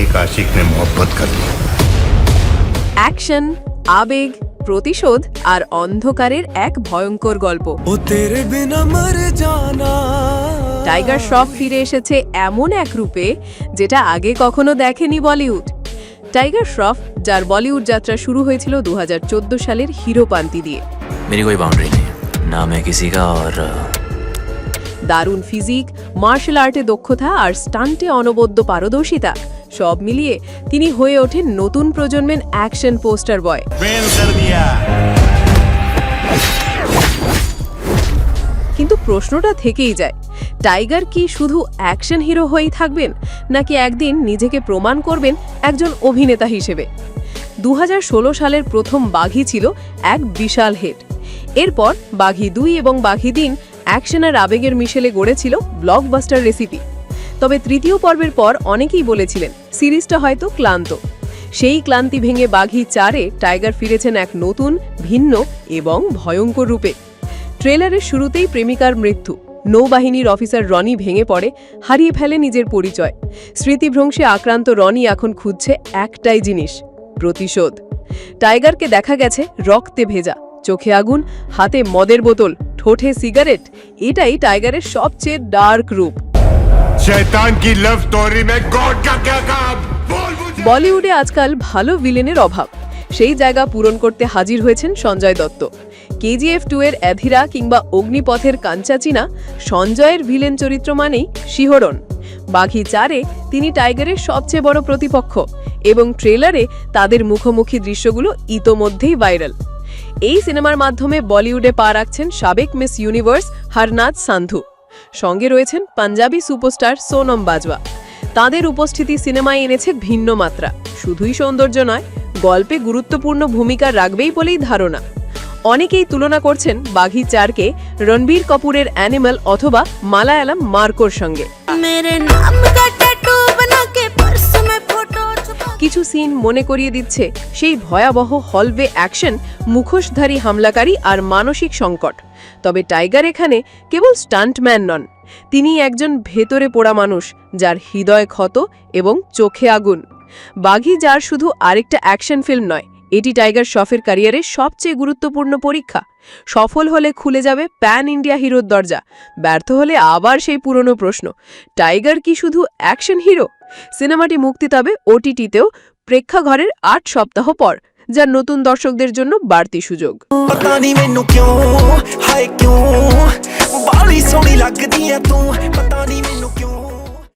एक आशिक ने मोहब्बत कर ली। অ্যাকশন, আবেগ, প্রতিশোধ আর অন্ধকারের এক ভয়ঙ্কর গল্প। ও তেরে বিনা মর জানা। টাইগার শ্রফ ফিরে এসেছে এমন এক রূপে যেটা আগে কখনো দেখেনি বলিউড। টাইগার শ্রফ, যার বলিউড যাত্রা শুরু হয়েছিল 2014 সালের হিরোপান্তি দিয়ে। मेरी कोई बाउंड्री नहीं है ना मैं किसी का और দারুণ ফিজিক, মার্শাল আর্টে দক্ষতা আর স্টান্টে অনবদ্য পারদর্শিতা সব মিলিয়ে তিনি হয়ে ওঠেন নতুন প্রজন্মের অ্যাকশন পোস্টার বয়। কিন্তু প্রশ্নটা থেকেই যায়, টাইগার কি শুধু অ্যাকশন হিরো হয়েই থাকবেন, নাকি একদিন নিজেকে প্রমাণ করবেন একজন অভিনেতা হিসেবে? 2016 সালের প্রথম বাঘি ছিল এক বিশাল হিট। এরপর বাঘি 2 এবং বাঘি 3 অ্যাকশন আর আবেগের মিশেলে গড়েছিল ব্লকবাস্টার রেসিপি। তবে তৃতীয় পর্বের পর অনেকেই বলেছিলেন সিরিজটা হয়তো ক্লান্ত। সেই ক্লান্তি ভেঙে বাঘি 4-এ টাইগার ফিরেছেন এক নতুন, ভিন্ন এবং ভয়ঙ্কর রূপে। ট্রেলারের শুরুতেই প্রেমিকার মৃত্যু, নৌবাহিনীর অফিসার রনি ভেঙে পড়ে, হারিয়ে ফেলে নিজের পরিচয়। স্মৃতিভ্রংশে আক্রান্ত রনি এখন খুঁজছে একটাই জিনিস, প্রতিশোধ। টাইগারকে দেখা গেছে রক্তে ভেজা, চোখে আগুন, হাতে মদের বোতল, ঠোঁটে সিগারেট। এটাই টাইগারের সবচেয়ে ডার্ক রূপ। शैतान की लव स्टोरी में गॉड का क्या काम? बोल मुझे। বলিউডে আজকাল ভালো ভিলেনের অভাব। সেই জায়গা পূরণ করতে হাজির হয়েছেন সঞ্জয় দত্ত। কেজিএফ 2 এর অ্যাধিরা কিংবা অগ্নিপথের কাঞ্চাচিনা, সঞ্জয়ের ভিলেন চরিত্র মানেই শিহরণ। বাঘি 4-এ তিনি টাইগারের সবচেয়ে বড় প্রতিপক্ষ এবং ট্রেলারে তাদের মুখোমুখি দৃশ্যগুলো ইতোমধ্যেই ভাইরাল। এই সিনেমার মাধ্যমে বলিউডে পা রাখছেন সাবেক মিস ইউনিভার্স হরনাথ সান্ধু। সঙ্গে রয়েছেন পাঞ্জাবি সুপারস্টার সোনম বাজওয়া। তাদের উপস্থিতি সিনেমায় এনেছে ভিন্ন মাত্রা। শুধুই সৌন্দর্য নয়, গল্পে গুরুত্বপূর্ণ ভূমিকা রাখবেই বলেই ধারণা। অনেকেই তুলনা করছেন বাঘি 4-কে রণবীর কাপুরের অ্যানিমাল অথবা মালায়ালাম মার্কোর সঙ্গে। কিছু সিন মনে করিয়ে দিচ্ছে সেই ভয়াবহ হলওয়ে অ্যাকশন, মুখোশধারী হামলাকারী আর মানসিক সংকট। তবে টাইগার এখানে কেবল স্টান্টম্যান নন, তিনি একজন ভেতরে পোড়া মানুষ, যার হৃদয় ক্ষত এবং চোখে আগুন। বাঘি 4 শুধু আরেকটা অ্যাকশন ফিল্ম নয়, এটি টাইগার শ্রফের ক্যারিয়ারের সবচেয়ে গুরুত্বপূর্ণ পরীক্ষা। সফল হলে খুলে যাবে প্যান ইন্ডিয়া হিরোর দরজা, ব্যর্থ হলে আবার সেই পুরনো প্রশ্ন, টাইগার কি শুধু অ্যাকশন হিরো? সিনেমাটি মুক্তি পাবে ওটিটিতেও প্রেক্ষাঘরের 8 সপ্তাহ পর, যা নতুন দর্শকদের জন্য বাড়তি সুযোগ। पता नहीं मैनू क्यों हाय क्यों बाली सोहनी लगदी है तू पता नहीं